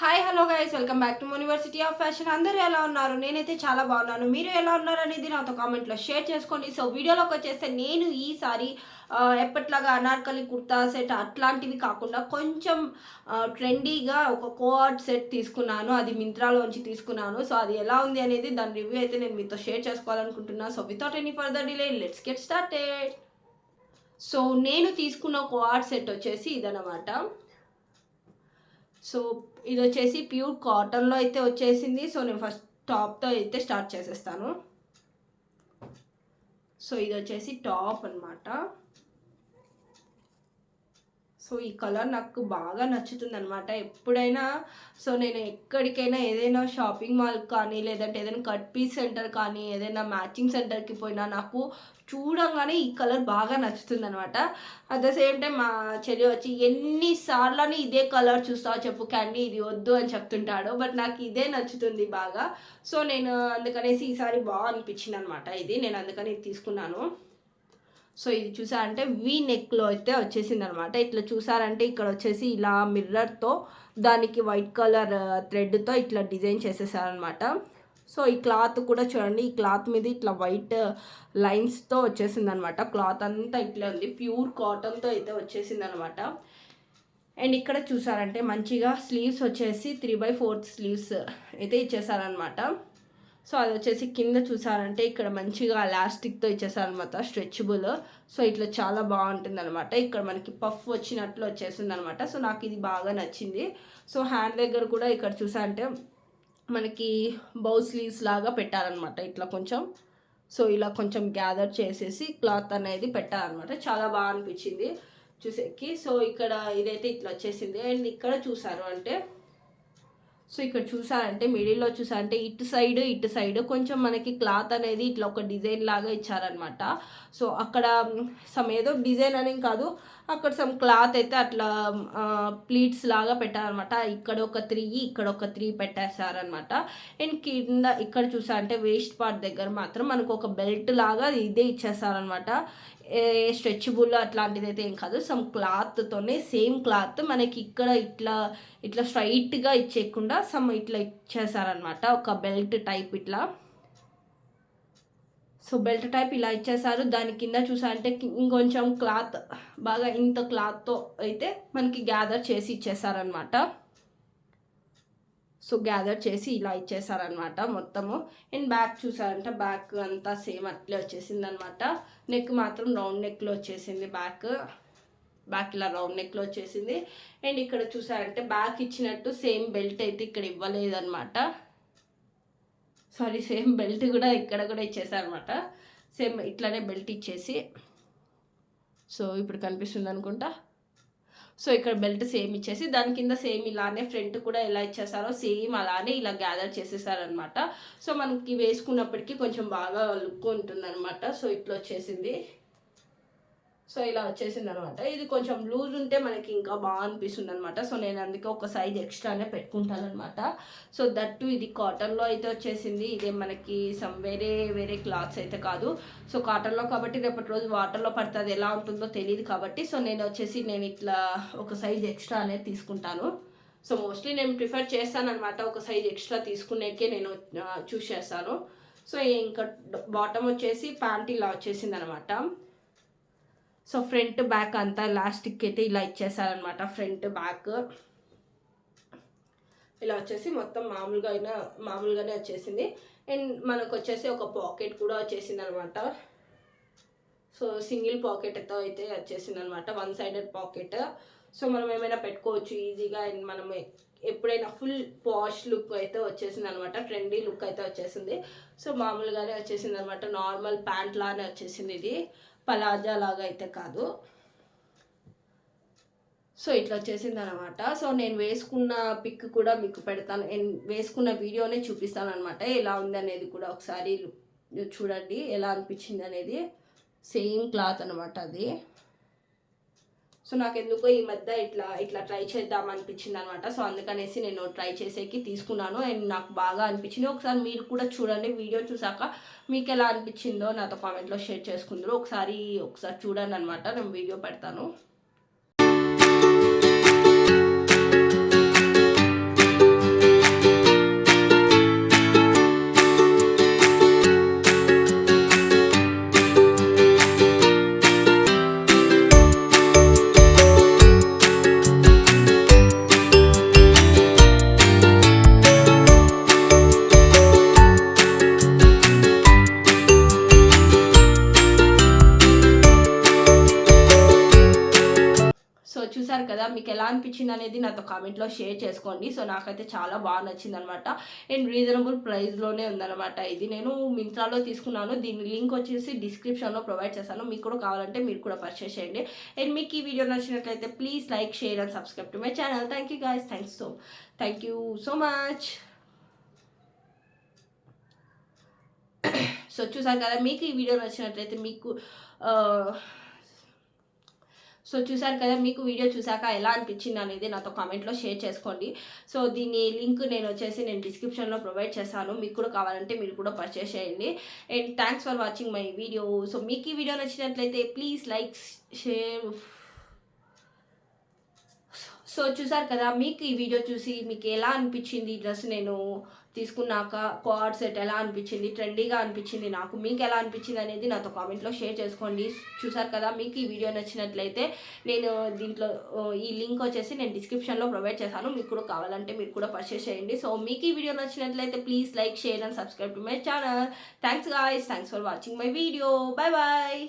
Hi hello guys, welcome back to university of fashion. అందరూ ఎలా ఉన్నారు? నేనైతే చాలా బాగున్నాను. మీరు ఎలా ఉన్నారు అనేది నాతో కామెంట్లో షేర్ చేసుకోండి. సో వీడియోలోకి వచ్చేస్తే నేను ఈసారి ఎప్పట్లాగా అనార్కలి కుర్తా సెట్ అట్లాంటివి కాకుండా కొంచెం ట్రెండీగా ఒక కోఆర్డ్ సెట్ తీసుకున్నాను. అది మింత్రాలోంచి తీసుకున్నాను. సో అది ఎలా ఉంది అనేది దాని రివ్యూ అయితే నేను మీతో షేర్ చేసుకోవాలనుకుంటున్నాను. So without any further delay let's get started. So నేను తీసుకున్న కోఆర్డ్ సెట్ వచ్చేసి ఇదనమాట. సో ఇది వచ్చేసి ప్యూర్ కాటన్లో అయితే వచ్చేసింది. సో నేను ఫస్ట్ టాప్తో అయితే స్టార్ట్ చేసేస్తాను. సో ఇది వచ్చేసి టాప్ అనమాట. సో ఈ కలర్ నాకు బాగా నచ్చుతుంది అనమాట. ఎప్పుడైనా సో నేను ఎక్కడికైనా ఏదైనా షాపింగ్ మాల్ కానీ లేదంటే ఏదైనా కట్ పీస్ సెంటర్ కానీ ఏదైనా మ్యాచింగ్ సెంటర్కి పోయినా నాకు చూడంగానే ఈ కలర్ బాగా నచ్చుతుంది అనమాట. అట్ ద సేమ్ టైం మా చెల్లి వచ్చి ఎన్నిసార్లని ఇదే కలర్ చూస్తావో చెప్పు క్యాండీ, ఇది వద్దు అని చెప్తుంటాడు. బట్ నాకు ఇదే నచ్చుతుంది బాగా. సో నేను అందుకనేసి ఈసారి బాగా అనిపించింది అనమాట. ఇది నేను అందుకని తీసుకున్నాను. సో ఇది చూసారంటే వీ నెక్లో అయితే వచ్చేసింది అనమాట. ఇట్లా చూసారంటే ఇక్కడ వచ్చేసి ఇలా మిర్రర్తో దానికి వైట్ కలర్ థ్రెడ్తో ఇట్లా డిజైన్ చేసేసారనమాట. సో ఈ క్లాత్ కూడా చూడండి, ఈ క్లాత్ మీద ఇట్లా వైట్ లైన్స్తో వచ్చేసింది అనమాట. క్లాత్ అంతా ఇట్లా ఉంది, ప్యూర్ కాటన్తో అయితే వచ్చేసింది అనమాట. అండ్ ఇక్కడ చూసారంటే మంచిగా స్లీవ్స్ వచ్చేసి 3/4 స్లీవ్స్ అయితే ఇచ్చేసారనమాట. సో అది వచ్చేసి కింద చూసారంటే ఇక్కడ మంచిగా ఎలాస్టిక్తో ఇచ్చేసారనమాట, స్ట్రెచబుల్. సో ఇట్లా చాలా బాగుంటుంది అనమాట. ఇక్కడ మనకి పఫ్ వచ్చినట్లు వచ్చేసింది అనమాట. సో నాకు ఇది బాగా నచ్చింది. సో హ్యాండ్ దగ్గర కూడా ఇక్కడ చూసారంటే మనకి బౌ స్లీవ్స్ లాగా పెట్టారనమాట ఇట్లా కొంచెం. సో ఇలా కొంచెం గ్యాదర్ చేసేసి క్లాత్ అనేది పెట్టారనమాట. చాలా బాగా అనిపించింది చూసేకి. సో ఇక్కడ ఇదైతే ఇట్లా వచ్చేసింది. అండ్ ఇక్కడ చూసారు అంటే సో ఇక్కడ చూసారంటే మిడిల్లో చూసారంటే ఇటు సైడ్ కొంచెం మనకి క్లాత్ అనేది ఇట్లా ఒక డిజైన్ లాగా ఇచ్చారనమాట. సో అక్కడ సమ్ ఏదో డిజైన్ అని కాదు, అక్కడ సమ్ క్లాత్ అయితే అట్లా ప్లీట్స్ లాగా పెట్టారనమాట. ఇక్కడ ఒక 3 ఇక్కడ ఒక 3 పెట్టేశారనమాట. అండ్ కింద ఇక్కడ చూసారంటే వేస్ట్ పార్ట్ దగ్గర మాత్రం మనకు ఒక బెల్ట్ లాగా ఇదే ఇచ్చేసారనమాట. స్ట్రెచబుల్ అట్లాంటిది అయితే ఏం కాదు, సమ్ క్లాత్తోనే సేమ్ క్లాత్ మనకి ఇక్కడ ఇట్లా స్ట్రైట్గా ఇచ్చేయకుండా సమ్ ఇట్లా ఇచ్చేసారనమాట, ఒక బెల్ట్ టైప్ ఇట్లా. సో బెల్ట్ టైప్ ఇలా ఇచ్చేసారు. దాని కింద చూసారంటే ఇంకొంచెం క్లాత్ బాగా ఇంత క్లాత్తో అయితే మనకి గ్యాదర్ చేసి ఇచ్చేసారనమాట. సో గ్యాదర్ చేసి ఇలా ఇచ్చేసారనమాట మొత్తము. అండ్ బ్యాక్ చూసారంటే బ్యాక్ అంతా సేమ్ అట్లే వచ్చేసింది అనమాట. నెక్ మాత్రం రౌండ్ నెక్లో వచ్చేసింది, బ్యాక్ ఇలా రౌండ్ నెక్లో వచ్చేసింది. అండ్ ఇక్కడ చూసారంటే బ్యాక్ ఇచ్చినట్టు సేమ్ బెల్ట్ అయితే ఇక్కడ ఇవ్వలేదన్నమాట. సేమ్ బెల్ట్ కూడా ఇక్కడ కూడా ఇచ్చేసారనమాట. సేమ్ ఇట్లానే బెల్ట్ ఇచ్చేసి, సో ఇప్పుడు కనిపిస్తుంది అనుకుంటా. సో ఇక్కడ బెల్ట్ సేమ్ ఇచ్చేసి దాని కింద సేమ్ ఇలానే ఫ్రంట్ కూడా ఎలా ఇచ్చేసారో సేమ్ అలానే ఇలా గ్యాదర్ చేసేసారనమాట. సో మనకి వేసుకున్నప్పటికీ కొంచెం బాగా లుక్ ఉంటుందన్నమాట. సో ఇట్లా వచ్చేసింది. సో ఇలా వచ్చేసింది అనమాట. ఇది కొంచెం లూజ్ ఉంటే మనకి ఇంకా బాగా అనిపిస్తుంది అనమాట. సో నేను అందుకే ఒక సైజ్ ఎక్స్ట్రానే పెట్టుకుంటాను అనమాట. సో దట్టు ఇది కాటన్లో అయితే వచ్చేసింది. ఇదే మనకి సమ్ వేరే క్లాత్స్ అయితే కాదు. సో కాటన్లో కాబట్టి రేపటి రోజు వాటర్లో పడుతుంది, ఎలా ఉంటుందో తెలియదు కాబట్టి సో నేను ఇట్లా ఒక సైజ్ ఎక్స్ట్రా అనేది తీసుకుంటాను. సో మోస్ట్లీ నేను ప్రిఫర్ చేస్తాను అనమాట, ఒక సైజ్ ఎక్స్ట్రా తీసుకునేకే నేను చూస్ చేస్తాను. సో ఇంకా బాటమ్ వచ్చేసి ప్యాంట్ ఇలా వచ్చేసింది అనమాట. సో ఫ్రంట్ బ్యాక్ అంతా ఎలాస్టిక్ అయితే ఇలా ఇచ్చేసారనమాట. ఫ్రంట్ బ్యాక్ ఇలా వచ్చేసి మొత్తం మామూలుగానే వచ్చేసింది. అండ్ మనకు వచ్చేసి ఒక పాకెట్ కూడా వచ్చేసింది అనమాట. సో సింగిల్ పాకెట్తో అయితే వచ్చేసింది అనమాట, 1 సైడెడ్ పాకెట్. సో మనం ఏమైనా పెట్టుకోవచ్చు ఈజీగా. అండ్ మనం ఎప్పుడైనా ఫుల్ పాష్ లుక్ అయితే వచ్చేసింది అనమాట, ట్రెండీ లుక్ అయితే వచ్చేసింది. సో మామూలుగానే వచ్చేసింది అనమాట, నార్మల్ ప్యాంట్ లానే వచ్చేసింది. ఇది పలాజా లాగా అయితే కాదు. సో ఇట్లా వచ్చేసింది అనమాట. సో నేను వేసుకున్న పిక్ కూడా మీకు పెడతాను, వేసుకున్న వీడియోనే చూపిస్తాను అనమాట. ఎలా ఉంది అనేది కూడా ఒకసారి చూడండి, ఎలా అనిపించింది అనేది. సేమ్ క్లాత్ అనమాట అది. సో నాకెందుకో ఈ మధ్య ఇట్లా ట్రై చేద్దాం అనిపించింది అనమాట. సో అందుకనేసి నేను ట్రై చేసేకి తీసుకున్నాను అండ్ నాకు బాగా అనిపించింది. ఒకసారి మీరు కూడా చూడండి, వీడియో చూసాక మీకు ఎలా అనిపించిందో నాతో కామెంట్లో షేర్ చేసుకుందరు. ఒకసారి చూడండి అనమాట, నేను వీడియో పెడతాను. చూసారు కదా, మీకు ఎలా అనిపించింది అనేది నాతో కామెంట్లో షేర్ చేసుకోండి. సో నాకైతే చాలా బాగా నచ్చింది అనమాట అండ్ రీజనబుల్ ప్రైస్లోనే ఉందన్నమాట. ఇది నేను మింత్రాలో తీసుకున్నాను. దీని లింక్ వచ్చేసి డిస్క్రిప్షన్లో ప్రొవైడ్ చేశాను. మీకు కూడా కావాలంటే మీరు కూడా పర్చేస్ చేయండి. అండ్ మీకు ఈ వీడియో నచ్చినట్లయితే please like, share and subscribe to my channel. Thank you guys, thank you so much. So చూసారు కదా, మీకు ఈ వీడియో నచ్చినట్లయితే మీకు వీడియో చూసాక ఎలా అనిపించింది అనేది నాతో కామెంట్లో షేర్ చేసుకోండి. సో దీని లింక్ నేను డిస్క్రిప్షన్లో ప్రొవైడ్ చేశాను. మీకు కూడా కావాలంటే మీరు కూడా పర్చేస్ చేయండి. And thanks for watching my video. So మీకు ఈ వీడియో నచ్చినట్లయితే ప్లీజ్ లైక్, షేర్. సో చూసారు కదా, మీకు ఈ వీడియో చూసి మీకు ఎలా అనిపించింది, డ్రెస్ నేను తీసుకున్నాక కోఆర్డ్ సెట్ ఎలా అనిపించింది, ట్రెండీగా అనిపించింది నాకు, మీకు ఎలా అనిపించింది అనేది నాతో కామెంట్లో షేర్ చేసుకోండి. చూసారు కదా, మీకు ఈ వీడియో నచ్చినట్లయితే నేను దీంట్లో ఈ లింక్ వచ్చేసి నేను డిస్క్రిప్షన్లో ప్రొవైడ్ చేశాను. మీకు కూడా కావాలంటే మీరు కూడా పర్చేస్ చేయండి. సో మీకు ఈ వీడియో నచ్చినట్లయితే please like, share and subscribe to my channel. Thanks guys, thanks for watching my video. Bye bye.